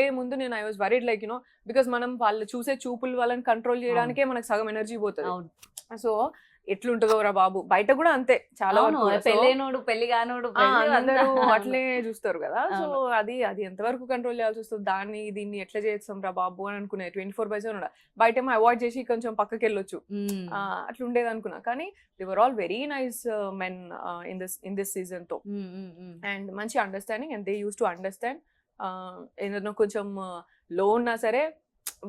పోయే ముందు నేను I was worried like because మనం వాళ్ళు చూసే చూపులు వాళ్ళని కంట్రోల్ చేయడానికే మనకు సగం ఎనర్జీ పోతుంది. సో ఎట్లుంటుందో రా బాబు, బయట కూడా అంతే చాలా పెళ్ళైనోడు పెళ్లి కానోడు అందరూ అట్లే చూస్తారు కదా. సో అది ఎంతవరకు కంట్రోల్ చేయాల్సి వస్తుంది, దీన్ని ఎట్లా చేస్తాం రా బాబు అని అనుకునే 24/7 ఉండ. బయట ఏమో అవాయిడ్ చేసి కొంచెం పక్కకి వెళ్ళొచ్చు అట్లా ఉండేది అనుకున్నా. కానీ they were all very nice men in this season తో, అండ్ మంచి understanding, and they use to understand. ఏదైనా కొంచెం లో ఉన్నా సరే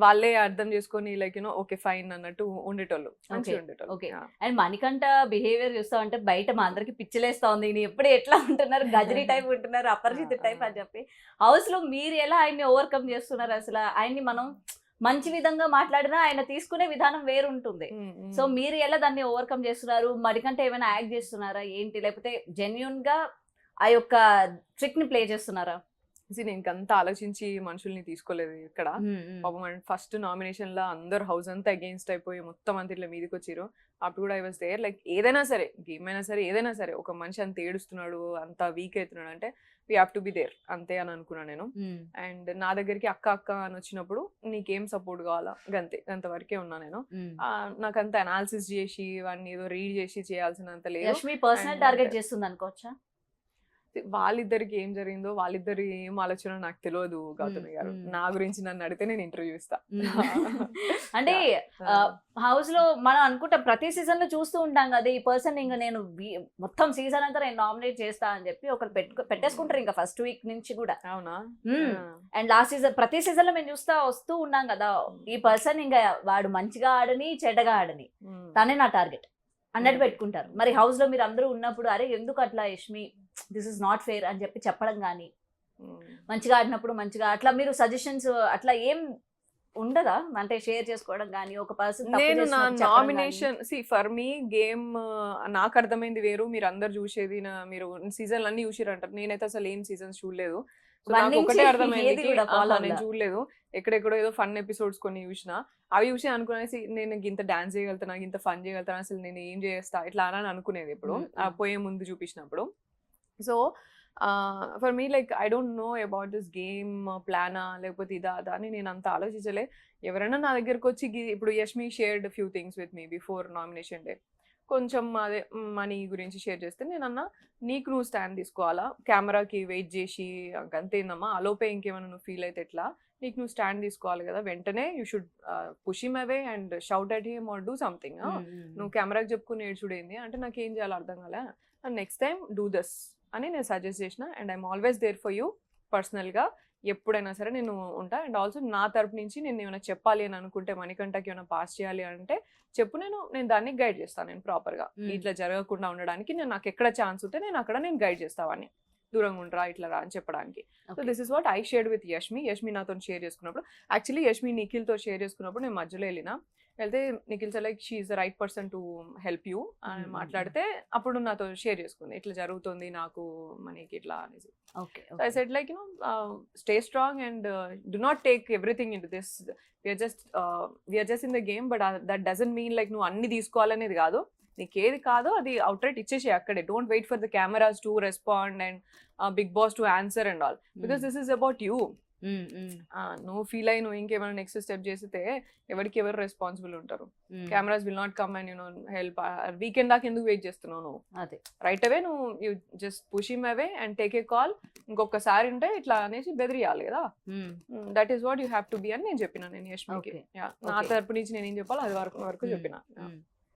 వాళ్ళే అర్థం చేసుకొని లైక్ ఓకే ఫైన్ అన్నట్టు ఉండేటోళ్ళు, మంచిగా ఉండేటోళ్ళు. ఓకే. అండ్ మణికంఠ బిహేవియర్ చూస్తా ఉంటే బయట మా అందరికి పిచ్చిలేస్తా ఉంది, ఈయన ఎప్పుడు ఎట్లా ఉంటున్నారు, గజరీ టైప్ ఉంటున్నారు, అపరిచిత టైప్ అని చెప్పి. హౌస్ లో మీరు ఎలా ఆయన్ని ఓవర్కమ్ చేస్తున్నారు? అసలు ఆయన్ని మనం మంచి విధంగా మాట్లాడినా ఆయన తీసుకునే విధానం వేరు ఉంటుంది. సో మీరు ఎలా దాన్ని ఓవర్కమ్ చేస్తున్నారు? మణికంఠ ఏమైనా యాక్ట్ చేస్తున్నారా ఏంటి, లేకపోతే జెన్యున్ గా ఆ యొక్క ట్రిక్ ని ప్లే చేస్తున్నారా? నేను ఇంకంతా ఆలోచించి మనుషుల్ని తీసుకోలేదు ఇక్కడ. పాపం ఫస్ట్ నామినేషన్ లో అందరు హౌస్ అంతా అగేన్స్ట్ అయిపోయి మొత్తం అంత ఇట్లా మీదకి వచ్చారు. అప్పుడు కూడా ఐ వాజ్ దేర్. లైక్ ఏదైనా సరే, గేమ్ అయినా సరే, ఏదైనా సరే, ఒక మనిషి అంత ఏడుస్తున్నాడు, అంత వీక్ అవుతున్నాడు అంటే we have to be there అంతే అని అనుకున్నాను నేను. అండ్ నా దగ్గరికి అక్క అని వచ్చినప్పుడు నీకేం సపోర్ట్ కావాలా గంతే, అంతవరకే ఉన్నా నేను. నాకంత అనాలిసిస్ చేసి వాడిని ఏదో రీడ్ చేసి చేయాల్సినంత లేదు. పర్సనల్ టార్గెట్ చేస్తుంది అనుకోవచ్చా? వాళ్ళిద్దరికి ఏం జరిగిందో, వాళ్ళిద్దరి ఏం ఆలోచన నాకు తెలియదు గౌతమి గారు. నా గురించి నన్ను అడిగితే నేను ఇంటర్వ్యూ ఇస్తా. అంటే హౌస్ లో మనం అనుకుంటాం, ప్రతి సీజన్ లో చూస్తూ ఉంటాం కదా, ఈ పర్సన్ ఇంకా నేను మొత్తం సీజన్ అంతా నేను నామినేట్ చేస్తా అని చెప్పి ఒకరు పెట్టేసుకుంటారు ఇంకా ఫస్ట్ వీక్ నుంచి కూడా. అవునా? అండ్ లాస్ట్ సీజన్ ప్రతి సీజన్ లో మేము వస్తూ ఉన్నాం కదా, ఈ పర్సన్ ఇంకా వాడు మంచిగా ఆడని చెడ్డగా ఆడని తనే నా టార్గెట్ అన్నట్టు పెట్టుకుంటారు. మరి హౌస్ లో మీరు అందరూ ఉన్నప్పుడు అరే ఎందుకు అట్లా Yashmi, this is not fair అని చెప్పి చెప్పడం కానీ, మంచిగా ఆడినప్పుడు మంచిగా అట్లా మీరు సజెషన్స్ అట్లా ఏం ఉండదా? అంటే షేర్ చేసుకోవడం కానీ, ఒక పర్సన్ నేను నా నామినేషన్ ఫర్ మీ గేమ్ నాకు అర్థమైంది వేరు, మీరు అందరు చూసేది మీరు సీజన్లు అన్ని చూసిరంటారు. నేనైతే అసలు ఏం సీజన్స్ చూడలేదు. ఒకటే అర్థమైంది, నేను చూడలేదు. ఎక్కడెక్కడో ఏదో ఫన్ ఎపిసోడ్స్ కొన్ని చూసిన, అవి చూసి అనుకునేసి నేను ఇంత డాన్స్ చేయగలుగుతాను, ఇంత ఫన్ చేయగలుగుతాను, అసలు నేను ఏం చేస్తా ఇట్లా అని అనుకునేది ఇప్పుడు పోయే ముందు చూపించినప్పుడు. So for me like I don't know about this game ప్లానా లేకపోతే ఇదా అదా అని నేను అంత ఆలోచించలే. ఎవరైనా నా దగ్గరకు వచ్చి ఇప్పుడు Yashmi shared few things with me before nomination day, కొంచెం అదే మనీ గురించి షేర్ చేస్తే నేను అన్నా నీకు నువ్వు స్టాండ్ తీసుకోవాలా, కెమెరాకి వెయిట్ చేసి అంతేందమ్మా ఆలోపే ఇంకేమైనా నువ్వు ఫీల్ అయితే ఎట్లా, నీకు నువ్వు స్టాండ్ తీసుకోవాలి కదా, వెంటనే you should push him away and shout at him or do something. నువ్వు కెమెరాకి చెప్పుకుని ఏడ్చుడేంది అంటే నాకు ఏం చేయాలో అర్థం కాలే, and next time do this అని నేను సజెస్ట్ చేసిన. And I'm always there for you పర్సనల్గా, ఎప్పుడైనా సరే నేను ఉంటా. అండ్ ఆల్సో నా తరపు నుంచి నేను ఏమైనా చెప్పాలి అని అనుకుంటే, మణికంఠకి ఏమైనా పాస్ చేయాలి అంటే చెప్పు, నేను దాన్ని గైడ్ చేస్తాను. నేను ప్రాపర్గా ఇట్లా జరగకుండా ఉండడానికి నాకు ఎక్కడ ఛాన్స్ ఉంటే నేను అక్కడ నేను గైడ్ చేస్తావని, దూరంగా ఉండరా ఇట్లా రా అని చెప్పడానికి. So this is what I shared with Yashmi నాతో షేర్ చేసుకున్నప్పుడు. యాక్చువల్లీ యష్మి నిఖిల్తో షేర్ చేసుకున్నప్పుడు నేను మధ్యలో వెళ్తే Nikhil sir like she is the right person to help you అని మాట్లాడితే అప్పుడు నాతో షేర్ చేసుకుంది, ఇట్లా జరుగుతుంది నాకు మనకి ఇట్లా అనేసి. I said like stay strong and do not take everything into this, we are just in the game, but that doesn't mean like నువ్వు అన్ని తీసుకోవాలనేది కాదు. నీకు ఏది కాదో అది అవుట్ రైట్ ఇచ్చేసి అక్కడే, don't wait for the cameras to respond and Bigg Boss to answer and all, because this is about you. నువ్వు ఫీల్ అయ్యి నువ్వు ఇంకేమైనా నెక్స్ట్ స్టెప్ చేస్తే ఎవరికి ఎవరు రెస్పాన్సిబుల్ ఉంటారు? Cameras will not come and help. Weekend దాకా ఎందుకు వెయిట్ చేస్తున్నావు నువ్వు? రైట్ అవే నువ్వు you just push him away and take a call. ఇంకొకసారి ఉంటే ఇట్లా అనేసి బెదిరియాలి కదా, that is what you have to B అని నేను చెప్పిన. నేను యష్మికి నా తరపు నుంచి నేను ఏం చెప్పాలో అది వరకు చెప్పిన.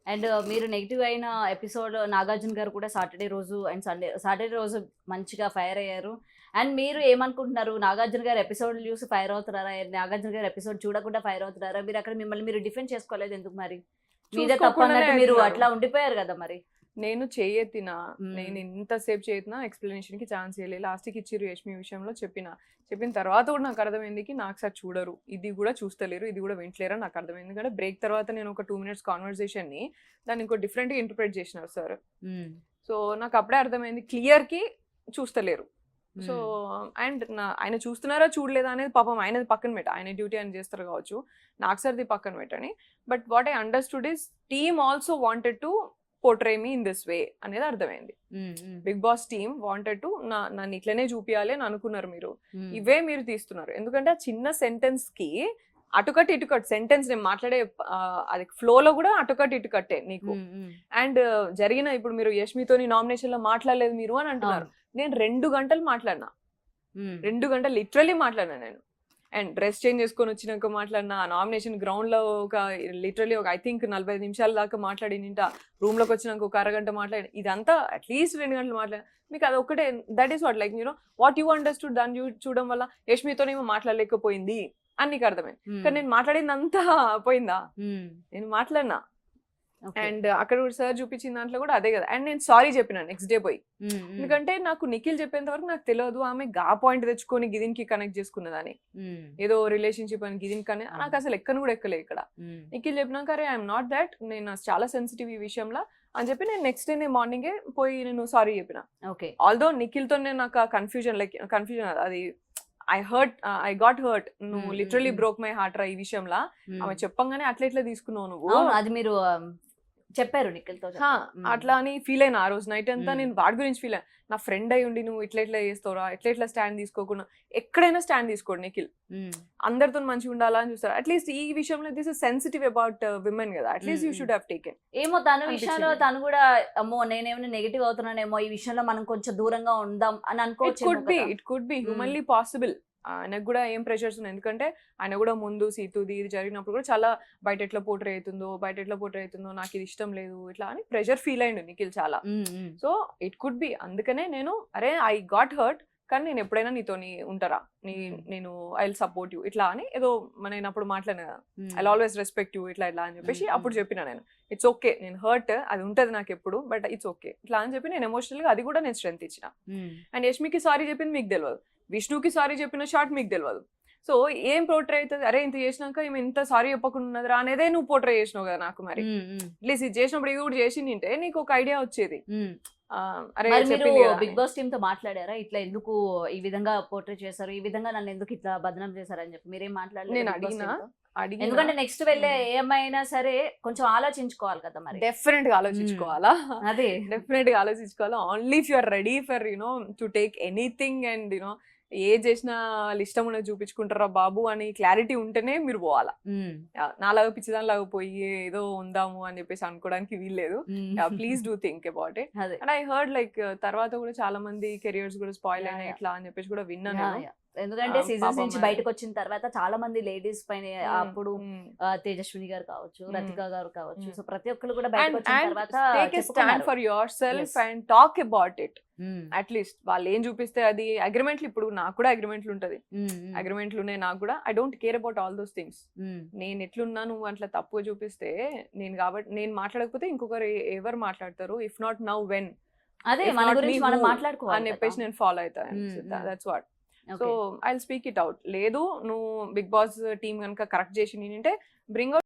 అండ్ మీరు నెగిటివ్ అయిన ఎపిసోడ్ నాగార్జున గారు కూడా సాటర్డే రోజు మంచిగా ఫైర్ అయ్యారు. అండ్ మీరు ఏమనుకుంటున్నారు, నాగార్జున గారు ఎపిసోడ్ చూసి ఫైర్ అవుతున్నారా, నాగార్జున గారు ఎపిసోడ్ చూడకుండా ఫైర్ అవుతున్నారా? మీరు అక్కడ మిమ్మల్ని మీరు డిఫెండ్ చేసుకోలేదు ఎందుకు? మరి మీదే తప్పన్నట్టు మీరు అట్లా ఉండిపోయారు కదా. మరి నేను చేయెత్తినా, నేను ఇంతసేపు చేయెత్తినా ఎక్స్ప్లెనేషన్ కి ఛాన్స్ ఇవ్వలేదు. లాస్ట్కి ఇచ్చిర్రు యష్మి విషయంలో చెప్పిన తర్వాత కూడా నాకు అర్థమైంది నాకు సార్ చూడరు, ఇది కూడా చూస్తలేరు, ఇది కూడా వింటలేరు నాకు అర్థమైంది. ఎందుకంటే బ్రేక్ తర్వాత నేను ఒక 2 minutes కాన్వర్సేషన్ ని దాన్ని ఇంకో డిఫరెంట్గా ఇంటర్ప్రెట్ చేసినారు సార్. సో నాకు అప్పుడే అర్థమైంది క్లియర్కి చూస్తలేరు. సో అండ్ ఆయన చూస్తున్నారా చూడలేదా అనేది పాపం ఆయనది పక్కన పెట్ట, ఆయన డ్యూటీ ఆయన చేస్తారు కావచ్చు, నాకు సార్ది పక్కన పెట్టని. But what I understood is team also wanted to portray me in this way అనేది అర్థమైంది. Bigg Boss team wanted to నన్ను ఇట్లనే చూపియాలి అని అనుకున్నారు మీరు, ఇవే మీరు తీస్తున్నారు. ఎందుకంటే ఆ చిన్న సెంటెన్స్ కి అటుకట్ ఇటుకట్ సెంటెన్స్ నేను మాట్లాడే అది ఫ్లోలో కూడా అటుకట్ ఇటుకట్టే నీకు. అండ్ జరిగిన ఇప్పుడు మీరు యష్మితోని నామినేషన్ లో మాట్లాడలేదు మీరు అని అంటున్నారు. నేను 2 గంటలు మాట్లాడినా, 2 గంటలు లిటరలీ మాట్లాడినా నేను. అండ్ డ్రెస్ చేంజ్ చేసుకొని వచ్చినాక మాట్లాడినా, నామినేషన్ గ్రౌండ్ లో లిటరలీ ఒక ఐ థింక్ 45 నిమిషాల దాకా మాట్లాడి నింటా, రూమ్ లోకి వచ్చినాక ఒక అరగంట మాట్లాడి, ఇదంతా అట్లీస్ట్ 2 గంటలు మాట్లాడి. మీకు అది ఒకటే, that is what like you know what you understood, దాన్ని చూడడం వల్ల యష్మితోనేమో మాట్లాడలేకపోయింది అని నీకు అర్థమైంది. కానీ నేను మాట్లాడింది అంతా పోయిందా? నేను మాట్లాడినా. అండ్ అక్కడ కూడా సార్ చూపించిన దాంట్లో కూడా అదే కదా. అండ్ నేను సారీ చెప్పిన నెక్స్ట్ డే పోయి, ఎందుకంటే నాకు నిఖిల్ చెప్పేంత వరకు నాకు తెలియదు ఆమె గా పాయింట్ తెచ్చుకొని గిదిన్కి కనెక్ట్ చేసుకున్నదని, ఏదో రిలేషన్షిప్ అని గిదిన్ కానీ నాకు అసలు ఎక్కను కూడా ఎక్కలే ఇక్కడ. నిఖిల్ చెప్పినాక అరే ఐఎమ్ నాట్ దాట్, నేను చాలా సెన్సిటివ్ ఈ విషయంలో అని చెప్పి నేను నెక్స్ట్ డే మార్నింగే పోయి నేను సారీ చెప్పిన. ఆల్దో నిఖిల్ తో నాకు కన్ఫ్యూజన్ అది ఐ గాట్ హర్ట్. నువ్వు లిటరలీ బ్రోక్ మై హార్ట్ రా ఈ విషయంలో. ఆమె చెప్పంగానే అట్లా ఇట్లా తీసుకున్నావు నువ్వు, అది మీరు చెప్పారు నిఖిల్ తో అట్లా అని ఫీల్ అయినా. ఆ రోజు నైట్ అంతా నేను వాడి గురించి ఫీల్ అయినా. నా ఫ్రెండ్ అయి ఉండి నువ్వు ఇట్లా చేస్తావురా, ఎట్లా స్టాండ్ తీసుకోకుండా. ఎక్కడైనా స్టాండ్ తీసుకోండి నిఖిల్, అందరితో మంచిగా ఉండాలా అని చూస్తారు. అట్లీస్ట్ ఈ విషయంలో this is sensitive about women కదా, at least you should have taken. ఏమో తన విషయంలో తను కూడా అమ్మో నేనేమైనా నెగటివ్ అవుతున్నానేమో, ఈ విషయంలో మనం కొంచెం దూరంగా ఉందాం అని అనుకోవచ్చు. It could be humanly possible. ఆయనకు కూడా ఏం ప్రెషర్స్ ఉన్నాయి, ఎందుకంటే ఆయన కూడా ముందు సీతుది ఇది జరిగినప్పుడు కూడా చాలా బయట ఎట్లా పోర్ట్రే అవుతుందో నాకు ఇది ఇష్టం లేదు ఇట్లా అని ప్రెషర్ ఫీల్ అయ్యిండు నిఖిల్ చాలా. So it could be. అందుకనే నేను అరే ఐ గాట్ హర్ట్, కానీ నేను ఎప్పుడైనా నీతోని ఉంటారా, నేను ఐ విల్ సపోర్ట్ యూ ఇట్లా అని ఏదో నేను అప్పుడు మాట్లాడినా కదా, ఐ ఆల్వేస్ రెస్పెక్ట్ యూ ఇట్లా అని చెప్పేసి అప్పుడు చెప్పినా నేను. ఇట్స్ ఓకే, నేను హర్ట్ అది ఉంటది నాకు ఎప్పుడు, బట్ ఇట్స్ ఓకే ఇట్లా అని చెప్పి నేను ఎమోషనల్ గా అది కూడా నేను స్ట్రెంత్ ఇచ్చిన. అండ్ యష్మికి సారీ చెప్పింది మీకు తెలియదు, విష్ణుకి సారీ చెప్పిన షార్ట్ మీకు తెలియదు. సో ఏం పోర్ట్రే అవుతుంది, అరే ఇంత చేసినాక ఈమె ఇంత సారీ చెప్పకుండా ఉన్నదిరా అనేదే నువ్వు పోర్ట్రే చేసినావు కదా నాకు. మరి అట్లీస్ట్ ఇది చేసినప్పుడు ఇది కూడా చేసి నింటే నీకు ఒక ఐడియా వచ్చేది. బిగ్ బాస్ టీమ్ తో మాట్లాడారా, ఇట్లా ఎందుకు ఈ విధంగా పోర్ట్రే చేశారు, ఈ విధంగా నన్ను ఎందుకు ఇట్లా బదనాం చేశారు అని చెప్పి మీరేం మాట్లాడలేదు? నేను అడిగినా, ఎందుకంటే నెక్స్ట్ వెళ్ళే ఏమైనా సరే కొంచెం ఆలోచించుకోవాలి కదా. మరి డెఫినెట్ గా ఆలోచించుకోవాలా, అదే డెఫినెట్ గా ఆలోచించుకోవాలా. Only if you are ready for you know to take anything and you know ఏ చేసినా ఇష్టం ఉన్నది చూపించుకుంటారా బాబు అని క్లారిటీ ఉంటేనే మీరు పోవాలా. నాలాగా పిచ్చిదానిలాగా పోయి ఏదో ఉందాము అని చెప్పేసి అనుకోవడానికి వీల్లేదు. Please do think about it. And I heard like తర్వాత కూడా చాలా మంది కెరియర్స్ కూడా స్పాయిల్ అయినాయి ఇట్లా అని చెప్పేసి కూడా విన్నాను. ఎందుకంటే సీజన్స్ నుంచి బయటకు వచ్చిన తర్వాత చాలా మంది లేడీస్ పైన అప్పుడు తేజస్విని గారు కావచ్చు, రతిక గారు కావచ్చు, సో ప్రతి ఒక్కరు కూడా బయటకు వచ్చిన తర్వాత take a stand for your self and talk about it. At least వాళ్ళు ఏం చూపిస్తే అది అగ్రిమెంట్లు, ఇప్పుడు నాకు కూడా అగ్రిమెంట్లు ఉంటది, అగ్రిమెంట్లు ఉన్నాయి నాకు కూడా. I don't care about all those things. నేను ఎట్లున్నా నువ్వు అట్లా తప్పుగా చూపిస్తే నేను కాబట్టి నేను మాట్లాడకపోతే ఇంకొకరు ఎవరు మాట్లాడతారు, ఇఫ్ నాట్ నౌ వెన్, అదే మన గురించి మనం మాట్లాడుకోవాలి అని చెప్పేసి నేను ఫాలో అవుతాను. That's what. So I will speak it out. లేదు నువ్వు బిగ్ బాస్ టీమ్ కనుక కరెక్ట్ చేసి నేనంటే బ్రింగ్